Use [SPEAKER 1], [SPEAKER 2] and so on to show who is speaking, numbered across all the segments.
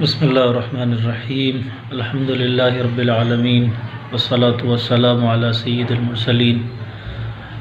[SPEAKER 1] بسم اللہ الرحمن الرحیم الحمد للہ رب العالمین والصلاة والسلام علی سید المرسلین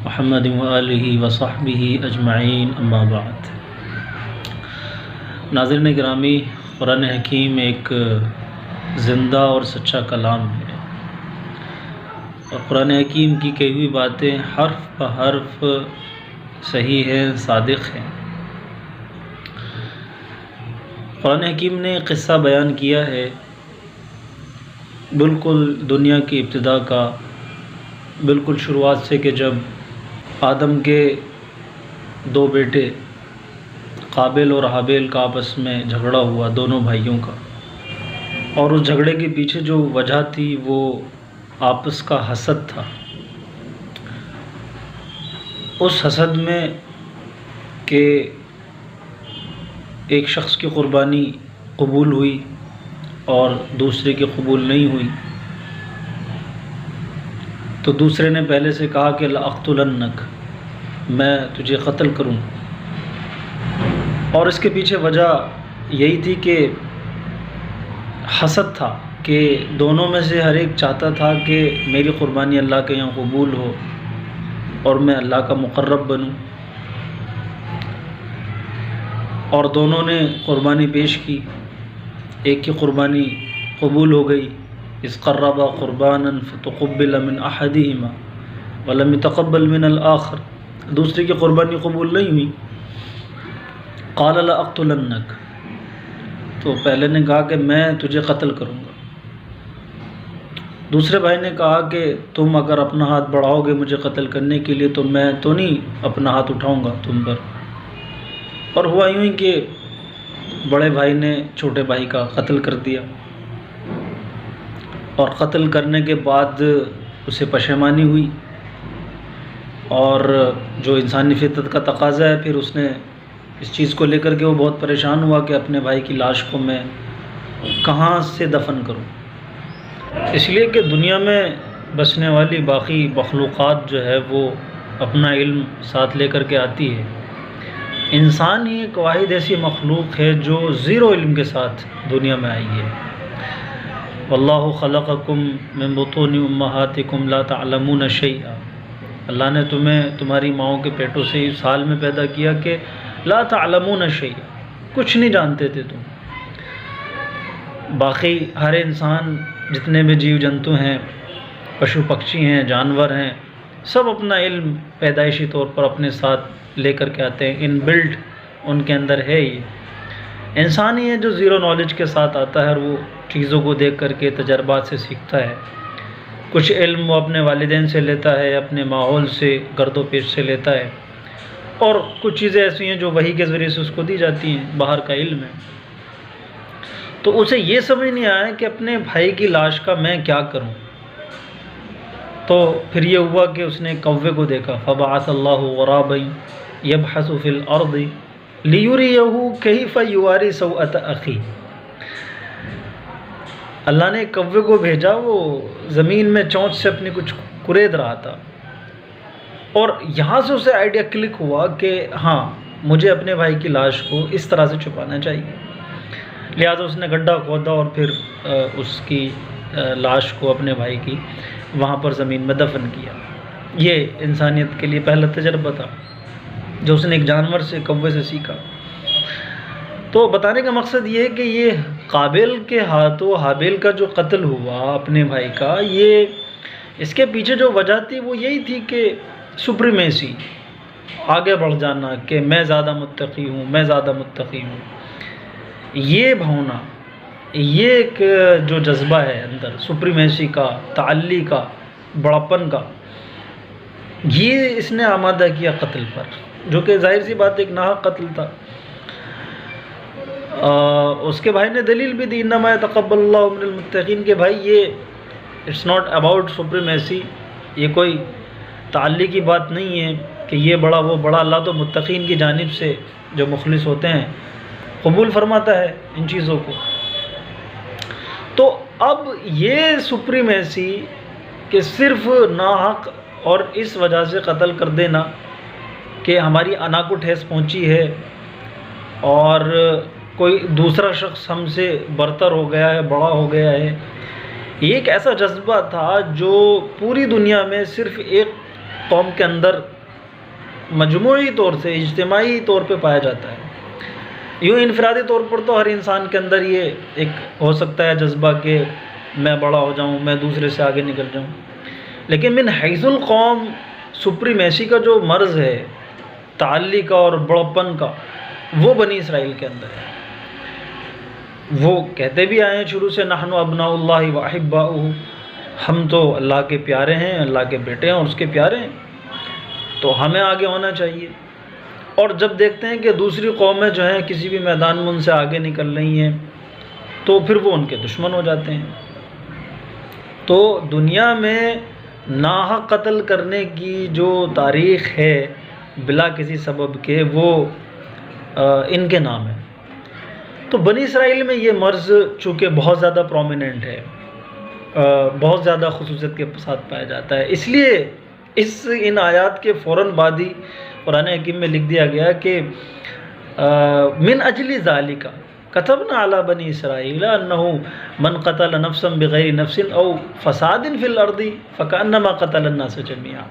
[SPEAKER 1] محمد وآلہ وصحبہ اجمعین اما بعد۔ ناظرین گرامی، قرآن حکیم ایک زندہ اور سچا کلام ہے، اور قرآن حکیم کی کہی ہوئی باتیں حرف بحرف صحیح ہیں، صادق ہیں۔ قرآن حکیم نے قصہ بیان کیا ہے بالکل دنیا کی ابتدا کا، بالکل شروعات سے، کہ جب آدم کے دو بیٹے قابل اور حابیل کا آپس میں جھگڑا ہوا، دونوں بھائیوں کا، اور اس جھگڑے کے پیچھے جو وجہ تھی وہ آپس کا حسد تھا۔ اس حسد میں کہ ایک شخص کی قربانی قبول ہوئی اور دوسرے کی قبول نہیں ہوئی، تو دوسرے نے پہلے سے کہا کہ لأقتلنک، میں تجھے قتل کروں، اور اس کے پیچھے وجہ یہی تھی کہ حسد تھا، کہ دونوں میں سے ہر ایک چاہتا تھا کہ میری قربانی اللہ کے یہاں قبول ہو اور میں اللہ کا مقرب بنوں، اور دونوں نے قربانی پیش کی۔ ایک کی قربانی قبول ہو گئی، اذ قربا قربانا فتقبل من احدہما ولم يتقبل من الآخر، دوسرے کی قربانی قبول نہیں ہوئی، قال لأقتلنک، تو پہلے نے کہا کہ میں تجھے قتل کروں گا۔ دوسرے بھائی نے کہا کہ تم اگر اپنا ہاتھ بڑھاؤ گے مجھے قتل کرنے کے لیے تو میں تو نہیں اپنا ہاتھ اٹھاؤں گا تم پر۔ اور ہوا یوں ہی کہ بڑے بھائی نے چھوٹے بھائی کا قتل کر دیا، اور قتل کرنے کے بعد اسے پشیمانی ہوئی، اور جو انسانی فطرت کا تقاضا ہے، پھر اس نے اس چیز کو لے کر کے وہ بہت پریشان ہوا کہ اپنے بھائی کی لاش کو میں کہاں سے دفن کروں۔ اس لیے کہ دنیا میں بسنے والی باقی مخلوقات جو ہے وہ اپنا علم ساتھ لے کر کے آتی ہے، انسان ہی ایک واحد ایسی مخلوق ہے جو زیرو علم کے ساتھ دنیا میں آئی ہے۔ واللہ خلقکم من بطون امہاتکم لا تعلمون شیئا، اللہ نے تمہیں تمہاری ماؤں کے پیٹوں سے اس حال میں پیدا کیا کہ لا تعلمون شیئا، کچھ نہیں جانتے تھے تم۔ باقی ہر انسان، جتنے بھی جیو جنتو ہیں، پشو پکشی ہیں، جانور ہیں، سب اپنا علم پیدائشی طور پر اپنے ساتھ لے کر کے آتے ہیں، ان بلڈ ان کے اندر ہے ہی۔ انسان ہی ہے جو زیرو نالج کے ساتھ آتا ہے، اور وہ چیزوں کو دیکھ کر کے تجربات سے سیکھتا ہے۔ کچھ علم وہ اپنے والدین سے لیتا ہے، اپنے ماحول سے، گرد و پیش سے لیتا ہے، اور کچھ چیزیں ایسی ہیں جو وحی کے ذریعے سے اس کو دی جاتی ہیں، باہر کا علم ہے۔ تو اسے یہ سمجھ نہیں آیا کہ اپنے بھائی کی لاش کا میں کیا کروں، تو پھر یہ ہوا کہ اس نے کوے کو دیکھا، فبعث اللہ غرابا یبحث فی الارض لیریہ کیف یواری سوءۃ اخی، اللہ نے ایک کوے کو بھیجا، وہ زمین میں چونچ سے اپنی کچھ کرید رہا تھا، اور یہاں سے اسے آئیڈیا کلک ہوا کہ ہاں مجھے اپنے بھائی کی لاش کو اس طرح سے چھپانا چاہیے۔ لہٰذا اس نے گڈھا کھودا اور پھر اس کی لاش کو، اپنے بھائی کی، وہاں پر زمین میں دفن کیا۔ یہ انسانیت کے لیے پہلا تجربہ تھا جو اس نے ایک جانور سے، کوے سے سیکھا۔ تو بتانے کا مقصد یہ ہے کہ یہ قابل کے ہاتھوں حابیل کا جو قتل ہوا اپنے بھائی کا، یہ اس کے پیچھے جو وجہ تھی وہ یہی تھی کہ سپریمیسی، آگے بڑھ جانا، کہ میں زیادہ متقی ہوں، میں زیادہ متقی ہوں، یہ بھونا، یہ ایک جو جذبہ ہے اندر سپریمیسی کا، تعلی کا، بڑاپن کا، یہ اس نے آمادہ کیا قتل پر، جو کہ ظاہر سی بات ایک ناحق قتل تھا۔ اس کے بھائی نے دلیل بھی دی، انما یتقبل اللہ من المتقین، کہ بھائی یہ اٹس ناٹ اباؤٹ سپریمیسی، یہ کوئی تعلی کی بات نہیں ہے کہ یہ بڑا وہ بڑا، اللہ تو متقین کی جانب سے جو مخلص ہوتے ہیں قبول فرماتا ہے ان چیزوں کو۔ تو اب یہ سپریمیسی کہ صرف ناحق اور اس وجہ سے قتل کر دینا کہ ہماری انا کو ٹھیس پہنچی ہے اور کوئی دوسرا شخص ہم سے برتر ہو گیا ہے، بڑا ہو گیا ہے. یہ ایک ایسا جذبہ تھا جو پوری دنیا میں صرف ایک قوم کے اندر مجموعی طور سے، اجتماعی طور پہ پایا جاتا ہے. یوں انفرادی طور پر تو ہر انسان کے اندر یہ ایک ہو سکتا ہے جذبہ کہ میں بڑا ہو جاؤں، میں دوسرے سے آگے نکل جاؤں، لیکن من حیث القوم سپریمیسی کا جو مرض ہے، تعلی کا اور بڑپن کا، وہ بنی اسرائیل کے اندر ہے. وہ کہتے بھی آئے ہیں شروع سے، نحن ابناء اللہ و احباؤہ، ہم تو اللہ کے پیارے ہیں، اللہ کے بیٹے ہیں اور اس کے پیارے ہیں، تو ہمیں آگے ہونا چاہیے. اور جب دیکھتے ہیں کہ دوسری قومیں جو ہیں کسی بھی میدان میں ان سے آگے نکل رہی ہیں تو پھر وہ ان کے دشمن ہو جاتے ہیں. تو دنیا میں ناحق قتل کرنے کی جو تاریخ ہے بلا کسی سبب کے، وہ ان کے نام ہے. تو بنی اسرائیل میں یہ مرض چونکہ بہت زیادہ پرومیننٹ ہے، بہت زیادہ خصوصیت کے ساتھ پایا جاتا ہے، اس لیے ان آیات کے فوراً بعد ہی قرآن حکیم میں لکھ دیا گیا کہ من اجل ذالک کتبنا علی بنی اسرائیل انہ من قتل نفسا بغیر نفس او فساد فی الارض فکانما قتل الناس جميعا،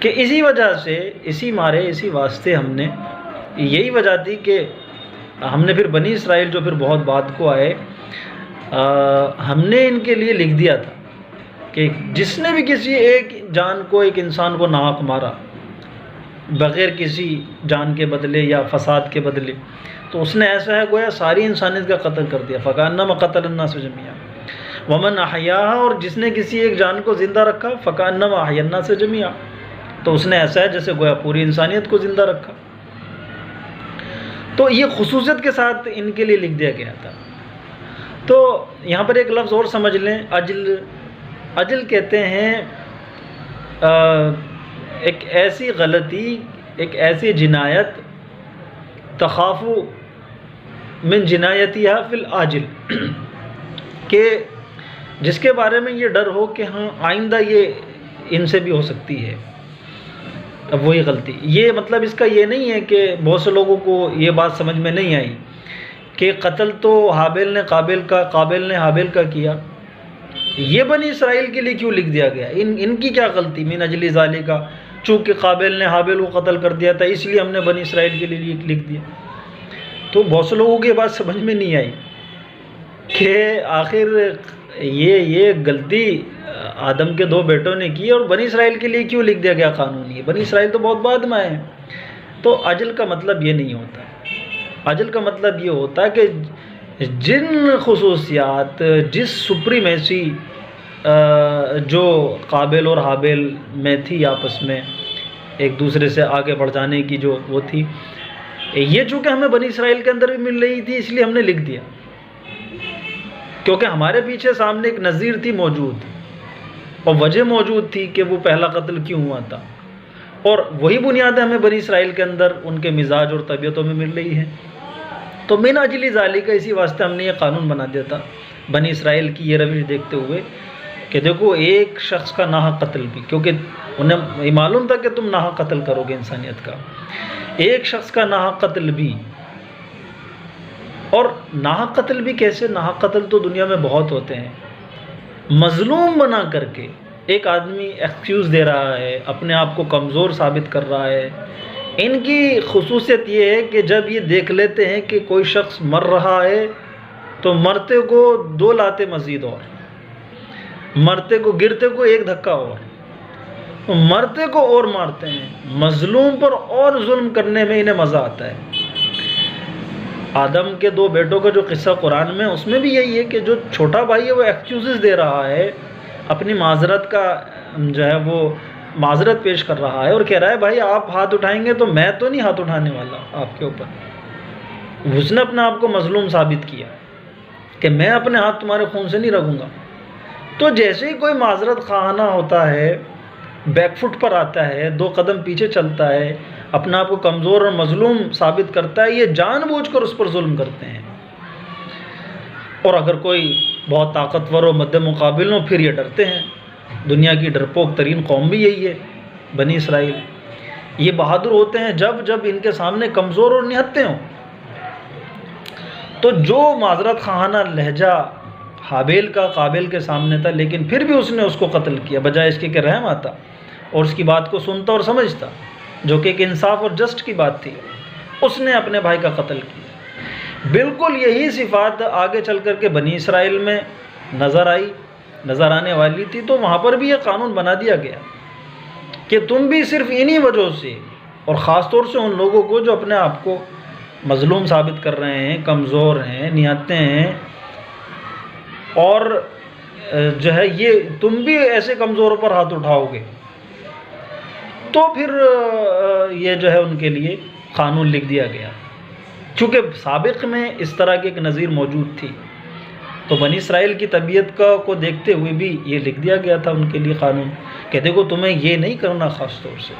[SPEAKER 1] کہ اسی وجہ سے، اسی واسطے ہم نے، یہی وجہ تھی کہ ہم نے پھر بنی اسرائیل جو پھر بہت بعد کو آئے، ہم نے ان کے لیے لکھ دیا تھا کہ جس نے بھی کسی ایک جان کو، ایک انسان کو ناحق مارا بغیر کسی جان کے بدلے یا فساد کے بدلے، تو اس نے ایسا ہے گویا ساری انسانیت کا قتل کر دیا. فکانما قتل الناس جميعا ومن احیاها، اور جس نے کسی ایک جان کو زندہ رکھا فکانما احیا الناس جميعا، تو اس نے ایسا ہے جیسے گویا پوری انسانیت کو زندہ رکھا. تو یہ خصوصیت کے ساتھ ان کے لیے لکھ دیا گیا تھا. تو یہاں پر ایک لفظ اور سمجھ لیں، اجل کہتے ہیں ایک ایسی غلطی، ایک ایسی جنایت، تخاف من جنایتها فی العاجل، کہ جس کے بارے میں یہ ڈر ہو کہ ہاں آئندہ یہ ان سے بھی ہو سکتی ہے. اب وہی غلطی، یہ مطلب اس کا یہ نہیں ہے کہ بہت سے لوگوں کو یہ بات سمجھ میں نہیں آئی کہ قتل تو حابیل نے قابیل نے حابیل کا کیا، یہ بنی اسرائیل کے لیے کیوں لکھ دیا گیا؟ ان کی کیا غلطی؟ من اجل ذالک، چونکہ قابیل نے حابیل کو قتل کر دیا تھا اس لیے ہم نے بنی اسرائیل کے لیے لکھ دیا. تو بہت سے لوگوں کو یہ بات سمجھ میں نہیں آئی کہ آخر یہ غلطی آدم کے 2 بیٹوں نے کی اور بنی اسرائیل کے لیے کیوں لکھ دیا گیا قانون؟ یہ بنی اسرائیل تو بہت بعد میں آئے ہیں. تو اجل کا مطلب یہ نہیں ہوتا. اجل کا مطلب یہ ہوتا ہے کہ جن خصوصیات، جس سپریمیسی جو قابل اور حابیل میں تھی آپس میں ایک دوسرے سے آگے بڑھ جانے کی جو وہ تھی، یہ چونکہ ہمیں بنی اسرائیل کے اندر بھی مل رہی تھی اس لیے ہم نے لکھ دیا، کیونکہ ہمارے پیچھے سامنے ایک نظیر تھی موجود اور وجہ موجود تھی کہ وہ پہلا قتل کیوں ہوا تھا، اور وہی بنیادیں ہمیں بنی اسرائیل کے اندر ان کے مزاج اور طبیعتوں میں مل رہی ہیں. تو من اجل ذالک، اسی واسطے ہم نے یہ قانون بنا دیا تھا بنی اسرائیل کی یہ روش دیکھتے ہوئے کہ دیکھو ایک شخص کا ناحق قتل بھی، کیونکہ انہیں یہ معلوم تھا کہ تم ناحق قتل کرو گے انسانیت کا، ایک شخص کا ناحق قتل بھی. اور ناحق قتل بھی کیسے؟ ناحق قتل تو دنیا میں بہت ہوتے ہیں. مظلوم بنا کر کے ایک آدمی ایکسکیوز دے رہا ہے، اپنے آپ کو کمزور ثابت کر رہا ہے. ان کی خصوصیت یہ ہے کہ جب یہ دیکھ لیتے ہیں کہ کوئی شخص مر رہا ہے تو مرتے کو 2 لاتے مزید اور، مرتے کو، گرتے کو 1 دھکا اور، مرتے کو اور مارتے ہیں. مظلوم پر اور ظلم کرنے میں انہیں مزہ آتا ہے. آدم کے 2 بیٹوں کا جو قصہ قرآن میں، اس میں بھی یہی ہے کہ جو چھوٹا بھائی ہے وہ ایکسکیوزز دے رہا ہے، اپنی معذرت کا جو ہے وہ معذرت پیش کر رہا ہے اور کہہ رہا ہے بھائی آپ ہاتھ اٹھائیں گے تو میں تو نہیں ہاتھ اٹھانے والا آپ کے اوپر. اس نے اپنے آپ کو مظلوم ثابت کیا کہ میں اپنے ہاتھ تمہارے خون سے نہیں رکھوں گا. تو جیسے ہی کوئی معذرت خواہانہ ہوتا ہے، بیک فٹ پر آتا ہے، 2 قدم پیچھے چلتا ہے، اپنا آپ کو کمزور اور مظلوم ثابت کرتا ہے، یہ جان بوجھ کر اس پر ظلم کرتے ہیں. اور اگر کوئی بہت طاقتور و مد مقابل ہو پھر یہ ڈرتے ہیں. دنیا کی ڈرپوک ترین قوم بھی یہی ہے بنی اسرائیل. یہ بہادر ہوتے ہیں جب ان کے سامنے کمزور اور نہتے ہوں. تو جو معذرت خواہانہ لہجہ حابیل کا قابل کے سامنے تھا، لیکن پھر بھی اس نے اس کو قتل کیا، بجائے اس کے کہ رحم آتا اور اس کی بات کو سنتا اور سمجھتا، جو کہ ایک انصاف اور جسٹ کی بات تھی، اس نے اپنے بھائی کا قتل کیا۔ بالکل یہی صفات آگے چل کر کے بنی اسرائیل میں نظر آنے والی تھی، تو وہاں پر بھی یہ قانون بنا دیا گیا کہ تم بھی صرف انہی وجہ سے، اور خاص طور سے ان لوگوں کو جو اپنے آپ کو مظلوم ثابت کر رہے ہیں، کمزور ہیں، نیاتے ہیں، اور جو ہے یہ تم بھی ایسے کمزوروں پر ہاتھ اٹھاؤ گے، تو پھر یہ جو ہے ان کے لیے قانون لکھ دیا گیا۔ چونکہ سابق میں اس طرح کی ایک نظیر موجود تھی، تو بنی اسرائیل کی طبیعت کو دیکھتے ہوئے بھی یہ لکھ دیا گیا تھا ان کے لیے قانون کہ دیکھو تمہیں یہ نہیں کرنا خاص طور سے۔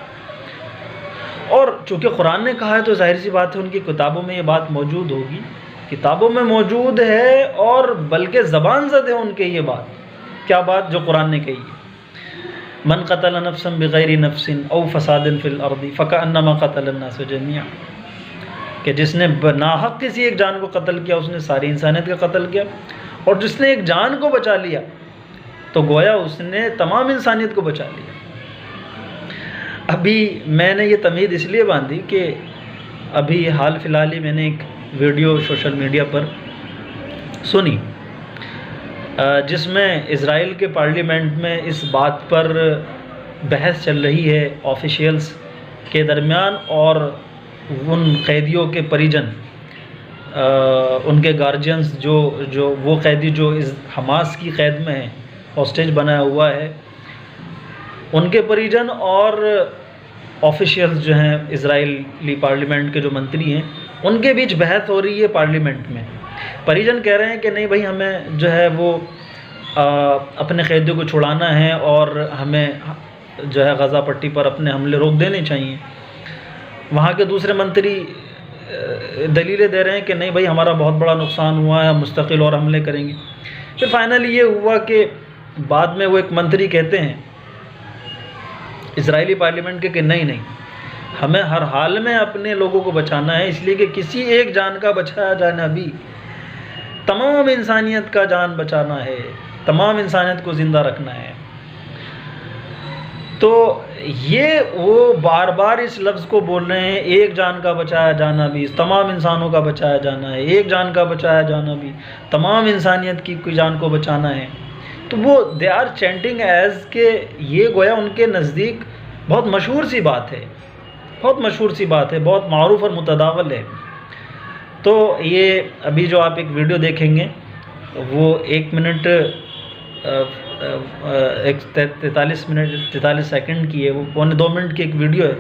[SPEAKER 1] اور چونکہ قرآن نے کہا ہے تو ظاہر سی بات ہے ان کی کتابوں میں یہ بات موجود ہوگی، کتابوں میں موجود ہے، اور بلکہ زبان زد ہے ان کے یہ بات، کیا بات جو قرآن نے کہی ہے، من قتل نفسا بغیر نفس او فساد فی الارض فکأنما قتل الناس جميعا، کہ جس نے ناحق کسی ایک جان کو قتل کیا اس نے ساری انسانیت کا قتل کیا، اور جس نے ایک جان کو بچا لیا تو گویا اس نے تمام انسانیت کو بچا لیا۔ ابھی میں نے یہ تمہید اس لیے باندھی کہ ابھی حال فی الحال ہی میں نے ایک ویڈیو سوشل میڈیا پر سنی، جس میں اسرائیل کے پارلیمنٹ میں اس بات پر بحث چل رہی ہے آفیشیلز کے درمیان اور ان قیدیوں کے پریجن، ان کے گارجینز جو وہ قیدی جو حماس کی قید میں ہیں، ہاسٹیج بنایا ہوا ہے، ان کے پریجن اور آفیشیلز جو ہیں اسرائیلی پارلیمنٹ کے جو منتری ہیں، ان کے بیچ بحث ہو رہی ہے پارلیمنٹ میں۔ پریجن کہہ رہے ہیں کہ نہیں بھائی، ہمیں جو ہے وہ اپنے قیدیوں کو چھڑانا ہے اور ہمیں جو ہے غزہ پٹی پر اپنے حملے روک دینے چاہیے۔ وہاں کے دوسرے منتری دلیلیں دے رہے ہیں کہ نہیں بھائی، ہمارا بہت بڑا نقصان ہوا ہے، ہم مستقل اور حملے کریں گے۔ پھر فائنلی یہ ہوا کہ بعد میں وہ ایک منتری کہتے ہیں اسرائیلی پارلیمنٹ کے کہ نہیں، ہمیں ہر حال میں اپنے لوگوں کو بچانا ہے، اس لیے کہ کسی ایک جان کا بچایا جانا بھی تمام انسانیت کا جان بچانا ہے، تمام انسانیت کو زندہ رکھنا ہے۔ تو یہ وہ بار بار اس لفظ کو بول رہے ہیں، ایک جان کا بچایا جانا بھی تمام انسانوں کا بچایا جانا ہے، ایک جان کا بچایا جانا بھی تمام انسانیت کی جان کو بچانا ہے۔ تو وہ دے آر چینٹنگ ایز کہ یہ گویا ان کے نزدیک بہت مشہور سی بات ہے، بہت معروف اور متداول ہے۔ تو یہ ابھی جو آپ ایک ویڈیو دیکھیں گے وہ 1 منٹ 43 سیکنڈ کی ہے، وہ 1.25 منٹ کی ایک ویڈیو ہے،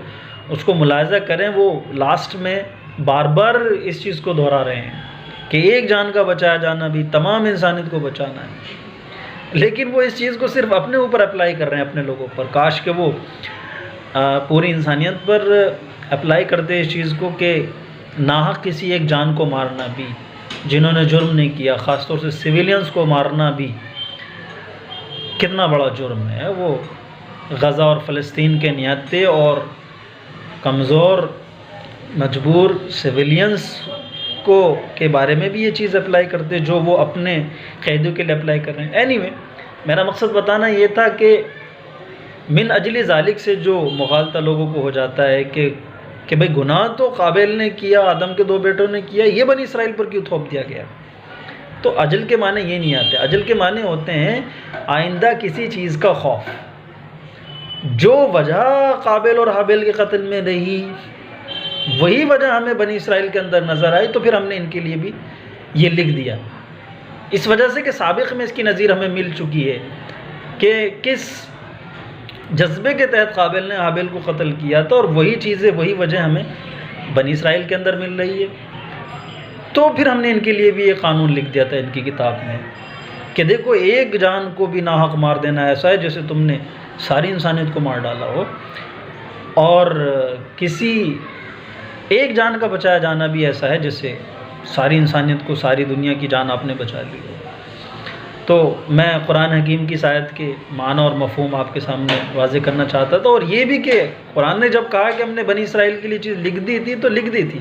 [SPEAKER 1] اس کو ملاحظہ کریں۔ وہ لاسٹ میں بار بار اس چیز کو دہرا رہے ہیں کہ ایک جان کا بچایا جانا بھی تمام انسانیت کو بچانا ہے، لیکن وہ اس چیز کو صرف اپنے اوپر اپلائی کر رہے ہیں، اپنے لوگوں پر۔ کاش کہ وہ پوری انسانیت پر اپلائی کرتے اس چیز کو کہ ناحق کسی ایک جان کو مارنا بھی، جنہوں نے جرم نہیں کیا، خاص طور سے سویلینز کو مارنا بھی کتنا بڑا جرم ہے۔ وہ غزہ اور فلسطین کے نیاتے اور کمزور مجبور سویلینز کے بارے میں بھی یہ چیز اپلائی کرتے جو وہ اپنے قیدیوں کے لیے اپلائی کر رہے ہیں۔ اینی وے، میرا مقصد بتانا یہ تھا کہ من اجل ذالک سے جو مغالطہ لوگوں کو ہو جاتا ہے کہ بھئی گناہ تو قابل نے کیا، آدم کے 2 بیٹوں نے کیا، یہ بنی اسرائیل پر کیوں تھوپ دیا گیا؟ تو اجل کے معنی یہ نہیں آتے، اجل کے معنی ہوتے ہیں آئندہ کسی چیز کا خوف۔ جو وجہ قابل اور حابیل کے قتل میں رہی، وہی وجہ ہمیں بنی اسرائیل کے اندر نظر آئی، تو پھر ہم نے ان کے لیے بھی یہ لکھ دیا، اس وجہ سے کہ سابق میں اس کی نظیر ہمیں مل چکی ہے کہ کس جذبے کے تحت قابل نے حابیل کو قتل کیا تھا، اور وہی چیزیں، وہی وجہ ہمیں بنی اسرائیل کے اندر مل رہی ہے۔ تو پھر ہم نے ان کے لیے بھی یہ قانون لکھ دیا تھا ان کی کتاب میں کہ دیکھو، ایک جان کو بھی ناحق مار دینا ایسا ہے جیسے تم نے ساری انسانیت کو مار ڈالا ہو، اور کسی ایک جان کا بچایا جانا بھی ایسا ہے جیسے ساری انسانیت کو، ساری دنیا کی جان آپ نے بچا لی ہو۔ تو میں قرآن حکیم کی اس آیت کے معنی اور مفہوم آپ کے سامنے واضح کرنا چاہتا تھا، اور یہ بھی کہ قرآن نے جب کہا کہ ہم نے بنی اسرائیل کے لیے چیز لکھ دی تھی تو لکھ دی تھی،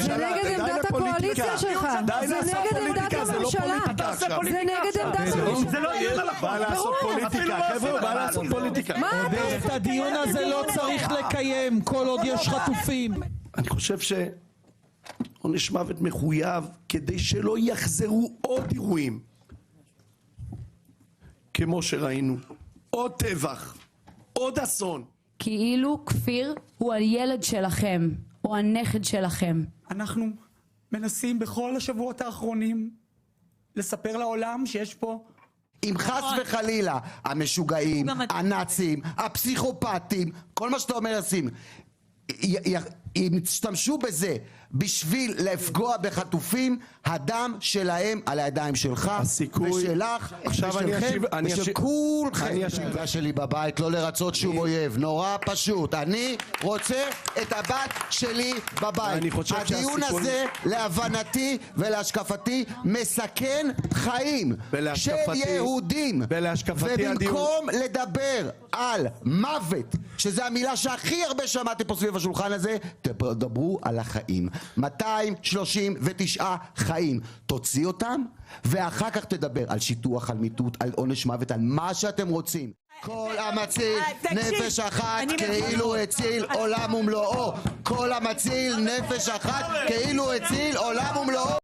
[SPEAKER 2] זה נגד עמדת הקואליציה שלך, זה נגד עמדת הממשלה, זה נגד עמדת הממשלה.
[SPEAKER 3] זה לא עניין על החוק.
[SPEAKER 4] בא לעשות פוליטיקה, חבר'ה, בא לעשות פוליטיקה.
[SPEAKER 2] את
[SPEAKER 5] הדיון הזה לא צריך לקיים כל עוד יש חטופים.
[SPEAKER 4] אני חושב שעונש מוות מחויב כדי שלא יחזרו עוד אירועים כמו שראינו, עוד טבח, עוד אסון.
[SPEAKER 6] כאילו כפיר הוא הילד שלכם או הנכד שלכם.
[SPEAKER 3] אנחנו מנסים בכל השבועות האחרונים לספר לעולם שיש פה...
[SPEAKER 7] אם חס וחלילה המשוגעים, הנאצים, הפסיכופטים, כל מה שאתה אומר לשים, אם תשתמשו בזה בשביל לפגוע בחטופים, הדם שלהם על הידיים שלך ושלך ושלכם ושל כולכם. השאלה שלי בבית לא לרצות שום אויב, נורא פשוט. אני רוצה את הבת שלי בבית. הדיון הזה להבנתי ולהשקפתי מסכן חיים של יהודים, ובמקום לדבר על מוות, שזה המילה שהכי הרבה שמעתי פה סביב השולחן הזה, תדברו על החיים. 239 חיים, תוציא אותם ואחר כך תדבר על שיטוח, על מיטוט, על עונש מוות, על מה שאתם רוצים. כל המציל נפש אחת כאילו הציל עולם ומלואו. כל המציל נפש אחת כאילו הציל עולם ומלואו.